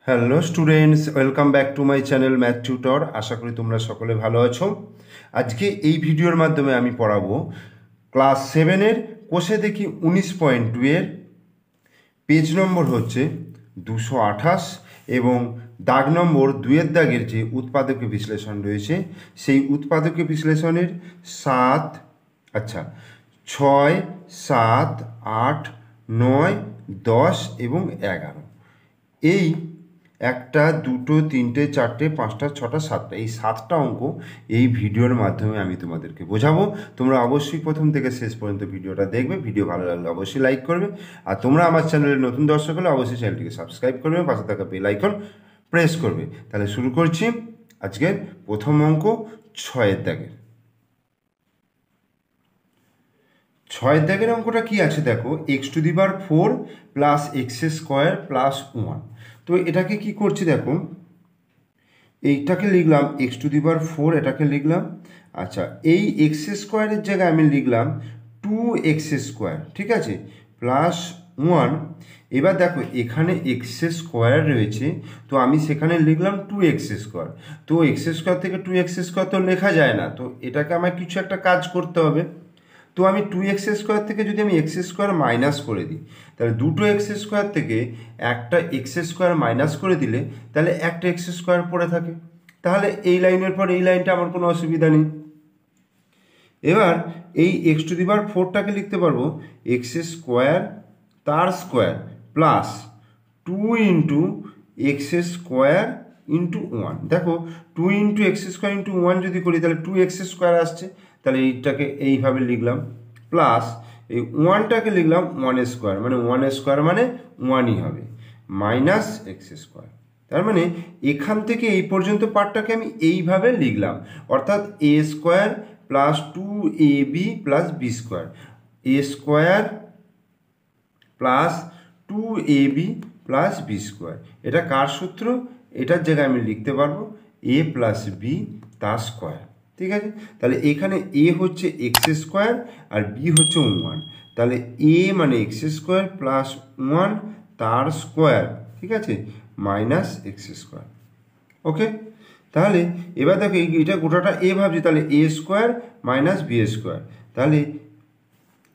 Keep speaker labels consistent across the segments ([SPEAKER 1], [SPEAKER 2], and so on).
[SPEAKER 1] Hello students, welcome back to my channel math tutor. আশা করি তোমরা সকলে ভালো আছো। আজকে এই ভিডিওর মাধ্যমে আমি পড়াবো ক্লাস 7-এর কোষে দেখি 19.2 এর পেজ নম্বর হচ্ছে 228 এবং দাগ নম্বর 2-এর দাগের যে উৎপাদকীয় বিশ্লেষণ রয়েছে সেই উৎপাদকীয় বিশ্লেষণের 6, 7, 8, 9, 10 এবং 11 এই 1, 2, 3, 4, 5, 6, 7 এই 7টা অঙ্ক এই ভিডিওর মাধ্যমে আমি তোমাদেরকে বোঝাবো। তোমরা অবশ্যই প্রথম থেকে শেষ পর্যন্ত ভিডিওটা দেখবে। ভিডিও ভালো লাগলে অবশ্যই লাইক করবে, আর তোমরা আমার চ্যানেলের নতুন দর্শক হলে অবশ্যই চ্যানেলটিকে সাবস্ক্রাইব করবে, পাশে থাকা বেল আইকন প্রেস করবে। তাহলে শুরু করছি আজকের প্রথম অঙ্ক 6-এর দাগের। 6-এর দাগের অঙ্কটা কি আছে দেখো, x⁴ প্লাস x² প্লাস 1। তো এটাকে কি করছি দেখো, এইটাকে লিখলাম x⁴, এটাকে লিখলাম, আচ্ছা এই x² এর জায়গায় আমি লিখলাম 2x², ঠিক আছে, প্লাস 1। এবার দেখো এখানে x² রয়েছে, তো আমি সেখানে লিখলাম 2x²। তো x² থেকে 2x² তো লেখা যায় না, তো এটাকে আমার কিছু একটা কাজ করতে হবে। তো আমি 2x² থেকে যদি আমি x² মাইনাস করে দিই, তাহলে দুটো x² থেকে একটা x² মাইনাস করে দিলে তাহলে একটা x² পড়ে থাকে। তাহলে এই লাইনের পর এই লাইনটা আমার কোনো অসুবিধা নেই। এবার এই x⁴টাকে লিখতে পারবো x² তার square plus 2 into x² into 1। দেখো 2 ইন্টু x² ইন্টু 1 যদি করি তাহলে 2x² আসছে, তাহলে এইটাকে এইভাবে লিখলাম, প্লাস এই 1টাকে লিখলাম 1² মানে 1² মানে 1ই হবে, মাইনাস x²। তার মানে এখান থেকে এই পর্যন্ত পার্টটাকে আমি এইভাবে লিখলাম, অর্থাৎ a² plus 2ab plus b², a² plus 2ab plus b²। এটা কার সূত্র? এটার জায়গায় আমি লিখতে পারবো a প্লাস b তার স্কোয়ার, ঠিক আছে। তাহলে এখানে a হচ্ছে x² আর b হচ্ছে 1, তাহলে a মানে x² প্লাস 1 তার স্কোয়ার, ঠিক আছে, মাইনাস x²। ওকে, তাহলে এবার দেখো এটা গোটাটা a ভাবছি, তাহলে a² মাইনাস b², তাহলে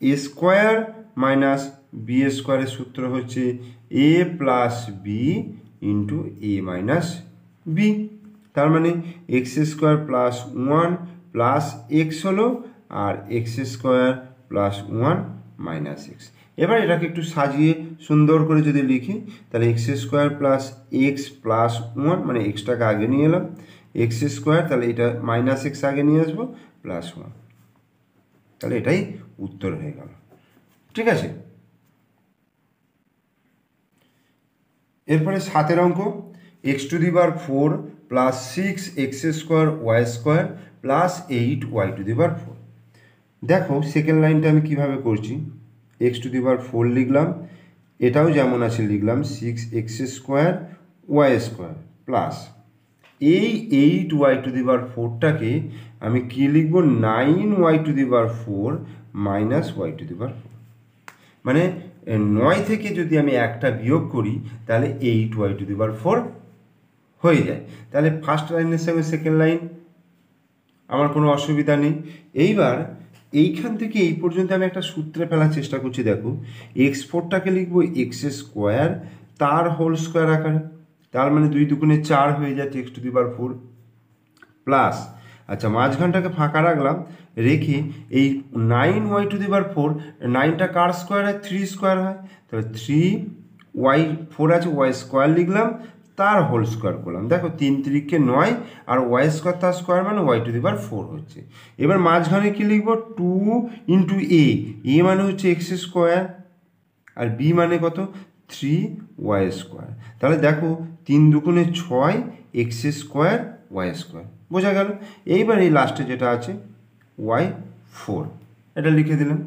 [SPEAKER 1] a² মাইনাস b² এর সূত্র হচ্ছে a plus b into a minus b। তার মানে x² প্লাস 1 প্লাস x হলো, আর x² প্লাস 1 মাইনাস x। এবার এটাকে একটু সাজিয়ে সুন্দর করে যদি লিখি, তাহলে x² প্লাস x প্লাস 1 মানে xটাকে আগে নিয়ে এলাম, x², তাহলে এটা মাইনাস x আগে নিয়ে আসবো, প্লাস 1, তাহলে এটাই উত্তর হয়ে গেল, ঠিক আছে। এরপরে 7-এর অঙ্ক x⁴ plus 6x² y² plus 8y⁴। দেখো সেকেন্ড লাইনটা আমি কিভাবে করছি, x⁴ লিখলাম, এটাও যেমন আছে লিখলাম 6x² y² প্লাস এই 8y⁴টাকে আমি কি লিখবো, 9y⁴ মাইনাস y⁴। মানে 9 থেকে যদি আমি একটা বিয়োগ করি তাহলে 8y⁴ হয়ে যায়। তাহলে ফার্স্ট লাইনের সঙ্গে সেকেন্ড লাইন আমার কোনো অসুবিধা নেই। এইবার এইখান থেকে এই পর্যন্ত আমি একটা সূত্রে ফেলার চেষ্টা করছি। দেখো x4টাকে লিখবো x² তার হোল স্কোয়ার আকারে, তার মানে 2 দুগুণে 4 হয়ে যাচ্ছে x⁴ প্লাস, আচ্ছা মাঝখানটাকে ফাঁকা রাখলাম, রেখে এই 9y⁴, 9টা কার স্কোয়ার হয়, 3² হয়, তাহলে 3y4 আছে y² লিখলাম, তার হোল স্কোয়ার করলাম। দেখো 3 3 9 আর y² তার স্কোয়ার মানে y⁴ হচ্ছে। এবার মাঝখানে কি লিখবো, 2 ইন্টু a মানে হচ্ছে x² আর b মানে কত, 3y²। তাহলে দেখো 3 দুগুণে 6 x² y², বোঝা গেল। এইবার এই লাস্টে যেটা আছে y4, এটা লিখে দিলাম।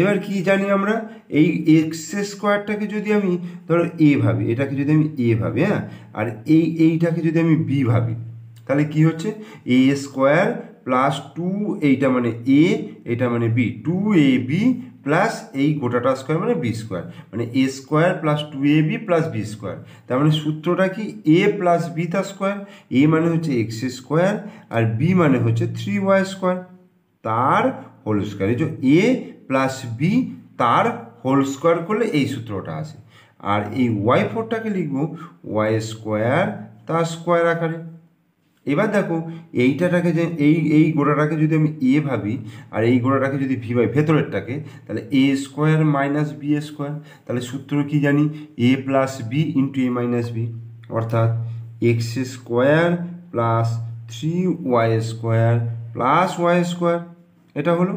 [SPEAKER 1] এবার কি জানি আমরা, এই x²টাকে যদি আমি ধরো a ভাবি, এটাকে যদি আমি a ভাবি, হ্যাঁ, আর এইটাকে যদি আমি b ভাবি, তাহলে কি হচ্ছে a² প্লাস 2, এইটা মানে a, এটা মানে b, 2ab প্লাস এই গোটাটা স্কোয়ার মানে বি স্কোয়ার, মানে a square plus 2ab plus b square. তার মানে সূত্রটা কি এ প্লাস বি তার স্কোয়ার, এ মানে হচ্ছে এক্স স্কোয়ার আর বি মানে হচ্ছে 3y স্কোয়ার তার হোল স্কোয়ার। এই যে এ প্লাস বি তার হোল স্কোয়ার করলে এই সূত্রটা আসে। আর এই ওয়াই ফোরটাকে লিখবো ওয়াই স্কোয়ার তার স্কোয়ার আকারে। এবার দেখো এইটাকে যে এই গোড়াটাকে যদি আমি এ ভাবি আর এই গোড়াটাকে যদি ভি ভাবি ভেতরেরটাকে, তাহলে a square minus b square. তাহলে সূত্র কি জানি a plus b into a minus b, অর্থাৎ x square plus 3y square plus y square এটা হলো,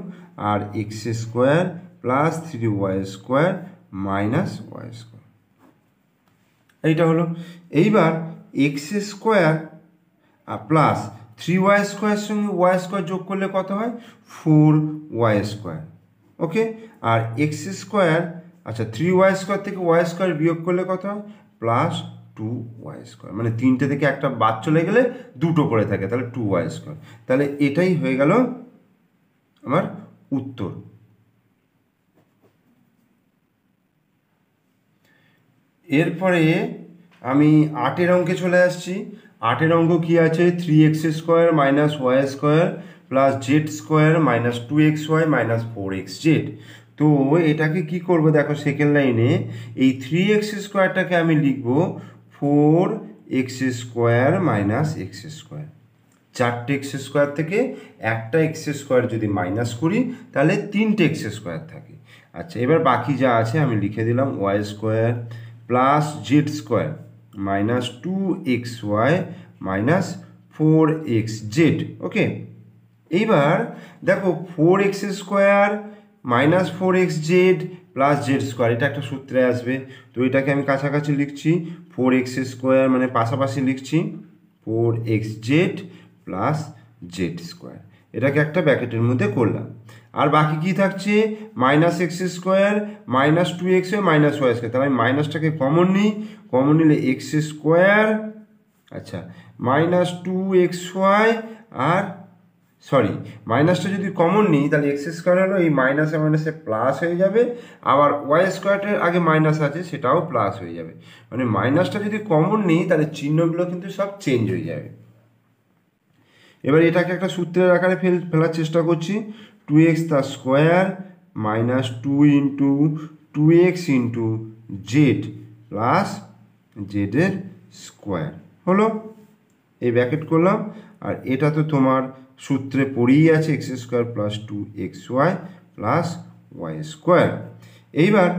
[SPEAKER 1] আর x square plus 3y square minus y square এইটা হলো। এইবার x square plus 3y square সঙ্গে ওয়াই স্কোয়ার যোগ করলে কত হয় 4y স্কোয়ার। ওকে, আর এক্স স্কোয়ার আচ্ছা 3y স্কোয়ার থেকে ওয়াই স্কোয়ার বিয়োগ করলে কত হয় প্লাস 2y স্কোয়ার, মানে তিনটে থেকে একটা বাদ চলে গেলে দুটো করে থাকে, তাহলে 2y স্কোয়ার। তাহলে এটাই হয়ে গেল আমার উত্তর। এরপরে আমি 8 অঙ্কে চলে আসছি। 8 অঙ্ক কি আছে 3x square minus y square plus z square minus 2xy minus 4xz। তো এটাকে কি করব দেখো সেকেন্ড লাইনে এই 3x স্কোয়ারটাকে আমি লিখব 4x square minus x square. 4টে এক্স স্কোয়ার থেকে একটা এক্স স্কোয়ার যদি মাইনাস করি তাহলে 3টে এক্স স্কোয়ার থাকে। আচ্ছা এবার বাকি যা আছে আমি লিখে দিলাম y square plus z square minus 2xy minus 4xz। Okay, এইবার দেখো 4x square minus 4xz plus z square এটা একটা সূত্রে আসবে। তো এটাকে আমি কাছাকাছি লিখছি 4x স্কোয়ার মানে পাশাপাশি লিখছি 4xz প্লাস জেড স্কোয়ার, এটাকে একটা ব্র্যাকেটের মধ্যে করলাম। আর বাকি কি থাকছে minus x square minus 2xy minus y square. তাহলে আমি মাইনাসটাকে কমন নিই, কমন নিলে এক্স স্কোয়ার আচ্ছা মাইনাস 2xy আর সরি মাইনাসটা যদি কমন নিই তাহলে এক্স স্কোয়ার হলো এই মাইনাসে মাইনাসে প্লাস হয়ে যাবে, আবার ওয়াই স্কোয়ারের আগে মাইনাস আছে সেটাও প্লাস হয়ে যাবে। মানে মাইনাসটা যদি কমন নিই তাহলে চিহ্নগুলো কিন্তু সব চেঞ্জ হয়ে যাবে। এবার এটাকে একটা সূত্রের আকারে ফেলার চেষ্টা করছি 2x তার square minus 2 into 2x into z plus জেডের স্কোয়ার হলো, এই ব্র্যাকেট করলাম। আর এটা তো তোমার সূত্রে পড়েই আছে x square plus 2xy plus y square. এইবার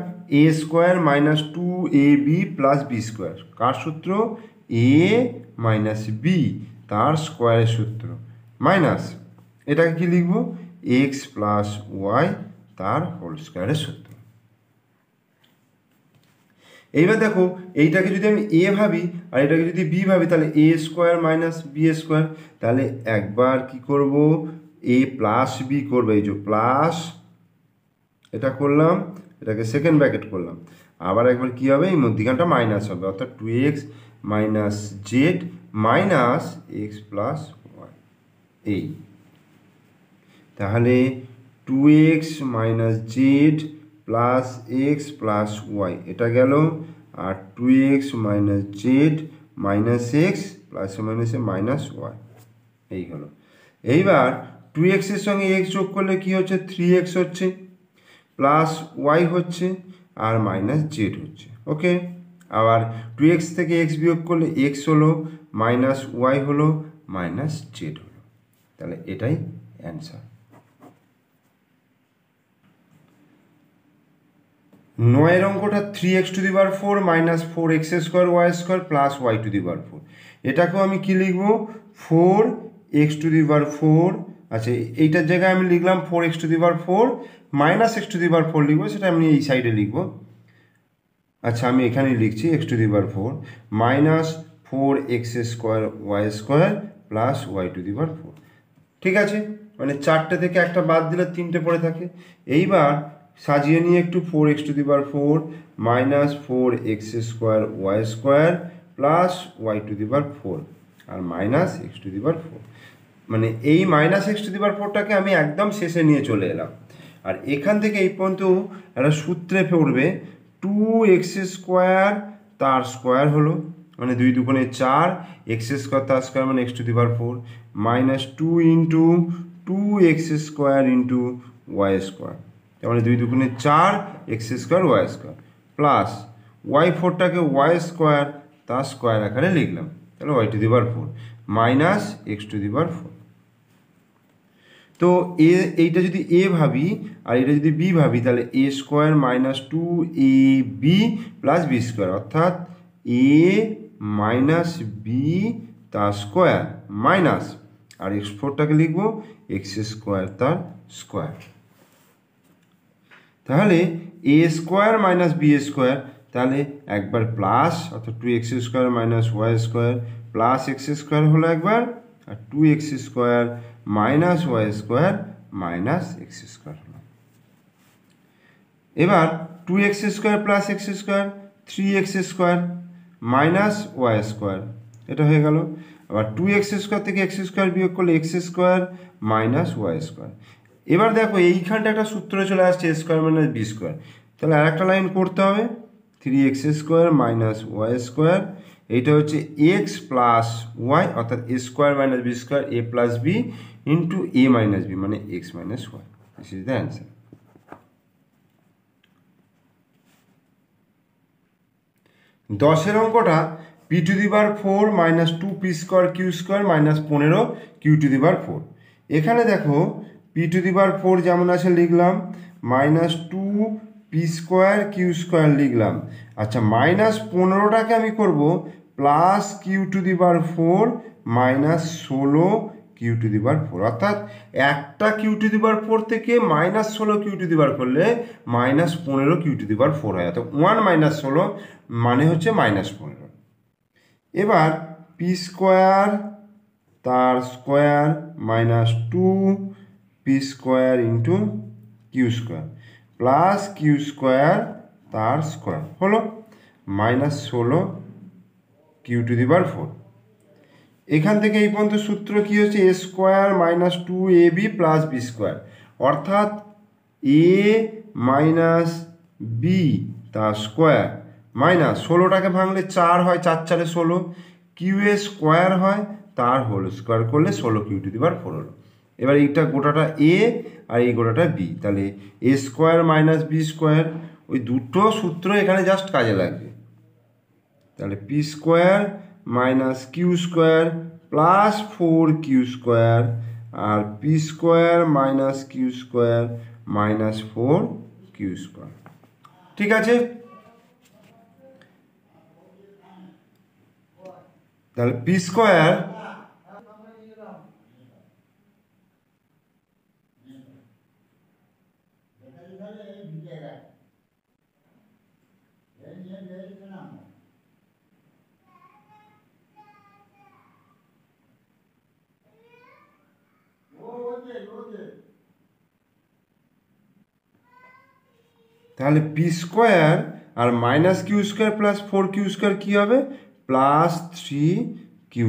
[SPEAKER 1] a square minus 2ab plus b square কার সূত্র এ মাইনাস বি তার স্কোয়ারের সূত্র মাইনাস এটাকে কি লিখবো এক্স প্লাস ওয়াই তার হোল স্কোয়ারের সূত্র। এইবার দেখো এইটাকে যদি আমি এ ভাবি আর এটাকে যদি বি ভাবি তাহলে a square minus b square. তাহলে একবার কি করব এ প্লাস বি করবো, এই যে প্লাস এটা করলাম, এটাকে সেকেন্ড ব্র্যাকেট করলাম, আবার একবার কি হবে এই মধ্যিখানটা মাইনাস হবে, অর্থাৎ 2x minus z minus x plus y. এই তাহলে 2x minus z plus x plus y এটা গেল, আর 2x minus z minus x প্লাসে মাইনাসে মাইনাস ওয়াই এই হলো। এইবার 2x এর সঙ্গে x যোগ করলে কি হচ্ছে 3x হচ্ছে প্লাস ওয়াই হচ্ছে আর মাইনাস জেড হচ্ছে। ওকে, আবার 2x থেকে x বিয়োগ করলে x হলো মাইনাস ওয়াই হলো মাইনাস জেড হলো। তাহলে এটাই অ্যান্সার। 9 অঙ্কটা 3x⁴ minus 4x square y square plus y⁴। এটাকেও আমি কি লিখবো 4x⁴। আচ্ছা এইটার জায়গায় আমি লিখলাম 4x⁴ মাইনাস x⁴ লিখবো, সেটা আমি এই সাইডে লিখবো। আচ্ছা আমি এখানেই লিখছি x⁴ minus 4x square y square plus y⁴। ঠিক আছে, মানে 4টে থেকে একটা বাদ দিলে 3টে পড়ে থাকে। এইবার সাজিয়ে নিয়ে একটু 4x⁴ minus 4x square y square plus y⁴ আর মাইনাস x⁴। মানে এই মাইনাস x⁴টাকে আমি একদম শেষে নিয়ে চলে এলাম। আর এখান থেকে এই পর্যন্ত একটা সূত্রে পড়বে 2x² তার স্কোয়ার হলো, মানে 2 দুগুণে 4, x² তার স্কোয়ার মানে x⁴, minus 2 into 2x² into y², তার মানে 2 দুগুণে 4, x² y² প্লাস y4টাকে y² তার স্কোয়ার আকারে লিখলাম, তাহলে y⁴ মাইনাস x⁴। তো এইটা যদি a ভাবি আর এটা যদি b ভাবি, তাহলে a² minus 2ab plus b², অর্থাৎ a মাইনাস b তার স্কোয়ার মাইনাস, আর x4টাকে লিখব x² তার স্কোয়ার। তাহলে a² মাইনাস b², তাহলে একবার প্লাস, অর্থাৎ 2x² minus y² plus x² হলো একবার, আর 2x² minus y² minus x² হলো। এবার 2x² plus x² 3x² minus y², এটা হয়ে গেল। আবার 2x² থেকে x² বিয়োগ করলে x² মাইনাস y²। এবার দেখো এইখানটা একটা সূত্র চলে আসছে a² মাইনাস b², তাহলে আর একটা লাইন করতে হবে 3x² মাইনাস y², এইটা হচ্ছে x প্লাস y, অর্থাৎ a² minus b² a plus b into a minus b মানে x minus y। This is the answer. 10 অঙ্কটা p⁴ minus 2p² q² minus 15 q⁴। এখানে দেখো p⁴ যেমন আছে লিখলাম, মাইনাস 2p² q² লিখলাম। আচ্ছা, মাইনাস 15টাকে আমি করব প্লাস q⁴ মাইনাস 16 q⁴, অর্থাৎ একটা q⁴ থেকে মাইনাস 16 q⁴ করলে মাইনাস 15 q⁴ হয়, অর্থাৎ 1 মাইনাস 16 মানে হচ্ছে মাইনাস 15। এবার p² তার square minus 2p² into q² plus q² তার স্কোয়ার হলো মাইনাস 16 q⁴। এখান থেকে এই পর্যন্ত সূত্র কি হচ্ছে a² minus 2ab plus b², অর্থাৎ a মাইনাস b তার স্কোয়ার মাইনাস 16টাকে ভাঙলে 4 হয়, 4 4 16, q² হয় তার হোল স্কোয়ার করলে 16 q⁴ হলো। এবার এইটা গোটাটা a আর এই গোটাটা b, তাহলে a² মাইনাস b², ওই দুটো সূত্র এখানে জাস্ট কাজে লাগবে। তাহলে p² minus q² plus 4q² আর p² minus q² minus 4q²। ঠিক আছে, তাহলে p² তাহলে p² আর মাইনাস q² প্লাস 4q² কী হবে, প্লাস 3q²,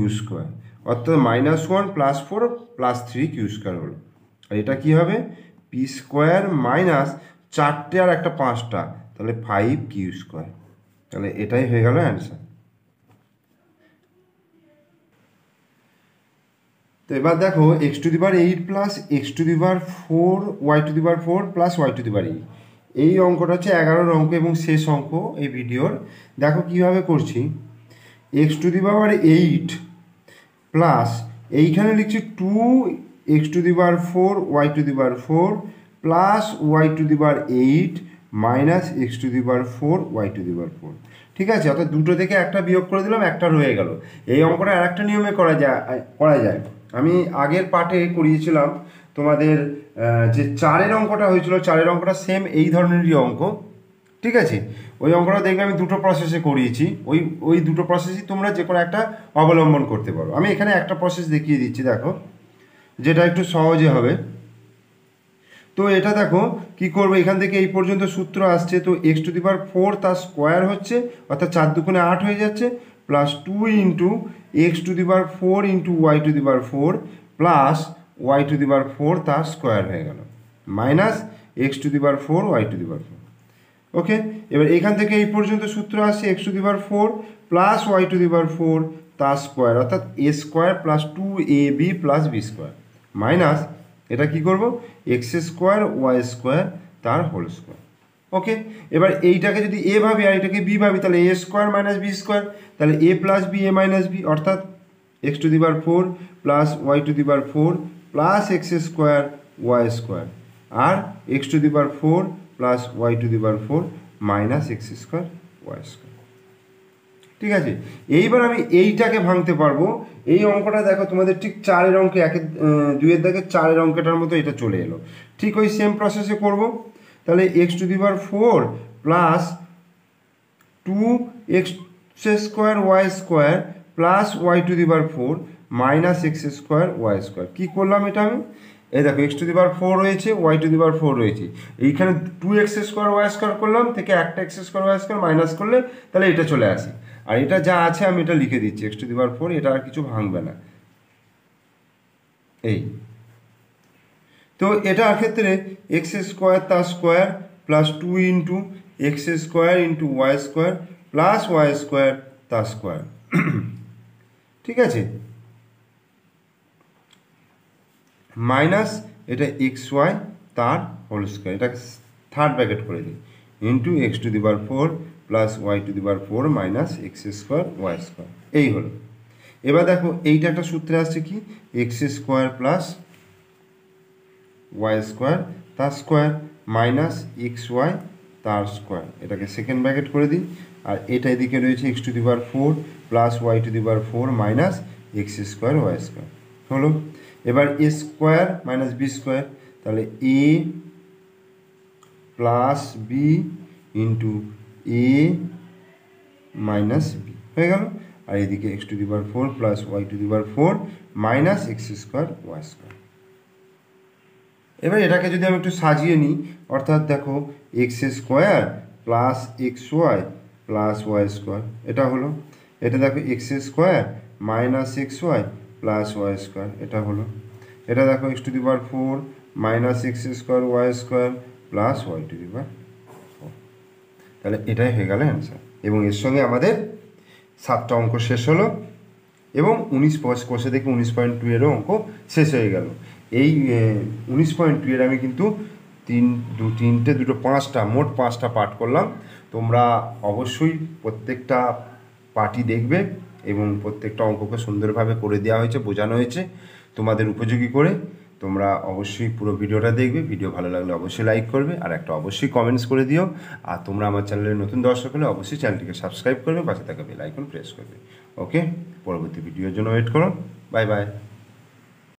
[SPEAKER 1] অর্থাৎ মাইনাস 1 প্লাস 4 প্লাস 3q² হলো। আর এটা কী হবে, p² মাইনাস 4টে আর একটা 5টা, তাহলে 5q²। তাহলে এটাই হয়ে গেল অ্যান্সার। তো এবার দেখো x⁴ plus x⁴ y⁴ plus y⁴, এই অঙ্কটা হচ্ছে 11 অঙ্ক এবং শেষ অঙ্ক এই ভিডিওর। দেখো কিভাবে করছি, x⁴ প্লাস এইখানে লিখছি 2x⁴ y⁴ plus y⁴ minus x⁴ y⁴। ঠিক আছে, অর্থাৎ দুটো থেকে একটা বিয়োগ করে দিলাম, একটা রয়ে গেল। এই অঙ্কটা আর একটা নিয়মে করা যায়। আমি আগের পার্টে করিয়েছিলাম তোমাদের যে 4-এর অঙ্কটা হয়েছিল, 4-এর অঙ্কটা সেম এই ধরনেরই অঙ্ক। ঠিক আছে, ওই অঙ্কটা দেখবে আমি দুটো প্রসেসে করিয়েছি, ওই দুটো প্রসেসই তোমরা যে কোনো একটা অবলম্বন করতে পারো। আমি এখানে একটা প্রসেস দেখিয়ে দিচ্ছি, দেখো, যেটা একটু সহজে হবে। তো এটা দেখো কি করবো, এখান থেকে এই পর্যন্ত সূত্র আসছে, তো x⁴ তার স্কোয়ার হচ্ছে, অর্থাৎ 4 দুগুণে 8 হয়ে যাচ্ছে, plus 2 into x⁴ into y⁴ plus y⁴ তার স্কোয়ার হয়ে গেল, minus x to the power 4 y to the power 4। Okay, এবার এখান থেকে এই পর্যন্ত সূত্র আসছে x to the power 4 plus y to the power 4 তার স্কোয়ার, অর্থাৎ a square plus 2ab plus b square minus এটা কি করব এক্স স্কোয়ার ওয়াই স্কোয়ার তার হোল স্কোয়ার। ওকে, এবার এইটাকে যদি এ ভাবি আর এটাকে বি ভাবি তাহলে a square minus b square, তাহলে a plus b a minus b, অর্থাৎ x to the power 4 plus y to the power 4 plus x square y square, আর x to the power 4 plus y to the power 4 minus x square y square. ঠিক আছে, এইবার আমি এইটাকে ভাঙতে পারবো। এই অঙ্কটা দেখো তোমাদের ঠিক 4-এর অঙ্কে 2-এর দাগে 4-এর অঙ্কটার মতো এটা চলে এলো। ঠিক ওই সেম প্রসেসে করব। তাহলে x to the power 4 plus 2x square y square plus y to the power 4 minus x square y square. কী করলাম এটা আমি? এই দেখো এক্স টু দি পাওয়ার 4 রয়েছে, ওয়াই টু দি পাওয়ার 4 রয়েছে, এইখানে 2x স্কোয়ার ওয়াই স্কোয়ার করলাম, থেকে একটা x square y square minus করলে তাহলে এটা চলে আসে। আর এটা যা আছে আমি এটা লিখে দিচ্ছি এক্স টু দি পাওয়ার 4, এটা আর কিছু ভাঙবে না। এই তো এটার ক্ষেত্রে এক্স স্কোয়ার তার square plus 2 into x square into y square plus y square তার স্কোয়ার। ঠিক আছে, মাইনাস এটা এক্স ওয়াই তার হোল স্কোয়ার, এটাকে থার্ড ব্র্যাকেট করে দিই, into x to the power 4 plus y to the power 4 minus x square y square. এই হলো। এবার দেখো এইটা একটা সূত্রে আসছে কি x square plus y square তার স্কোয়ার মাইনাস এক্স ওয়াই তার স্কোয়ার, এটাকে সেকেন্ড ব্র্যাকেট করে দিই। আর এটা এদিকে রয়েছে x to the power 4 plus y to the power 4 minus x square y square হলো। এবার a square minus b square, তাহলে a plus b into a minus b হয়ে গেল। আর এদিকে x to the power 4 plus y to the power 4 minus x square y square. এবার এটাকে যদি আমি একটু সাজিয়ে নিই, অর্থাৎ দেখো x square plus x y plus y square এটা হলো। এটা দেখো x square minus x y plus y square এটা হলো। এটা দেখো x to the power 4 minus x square y square plus y to the power 4। তাহলে এটাই হয়ে গেল অ্যান্সার। এবং এর সঙ্গে আমাদের 7টা অঙ্ক শেষ হলো এবং 19 কোর্সে থেকে 19.2 এরও অঙ্ক শেষ হয়ে গেল। এই 19.2 এর আমি কিন্তু 5টা মোট 5টা পার্ট করলাম। তোমরা অবশ্যই প্রত্যেকটা পার্টই দেখবে এবং প্রত্যেকটা অঙ্ককে সুন্দরভাবে করে দেওয়া হয়েছে, বোঝানো হয়েছে তোমাদের উপযোগী করে। তোমরা অবশ্যই পুরো ভিডিওটা দেখবে, ভিডিও ভালো লাগলে অবশ্যই লাইক করবে আর একটা অবশ্যই কমেন্টস করে দিও। আর তোমরা আমার চ্যানেলের নতুন দর্শক হলে অবশ্যই চ্যানেলটিকে সাবস্ক্রাইব করবে, পাশে থাকা বেল আইকন প্রেস করবে। ওকে, পরবর্তী ভিডিওর জন্য ওয়েট করো। Bye bye.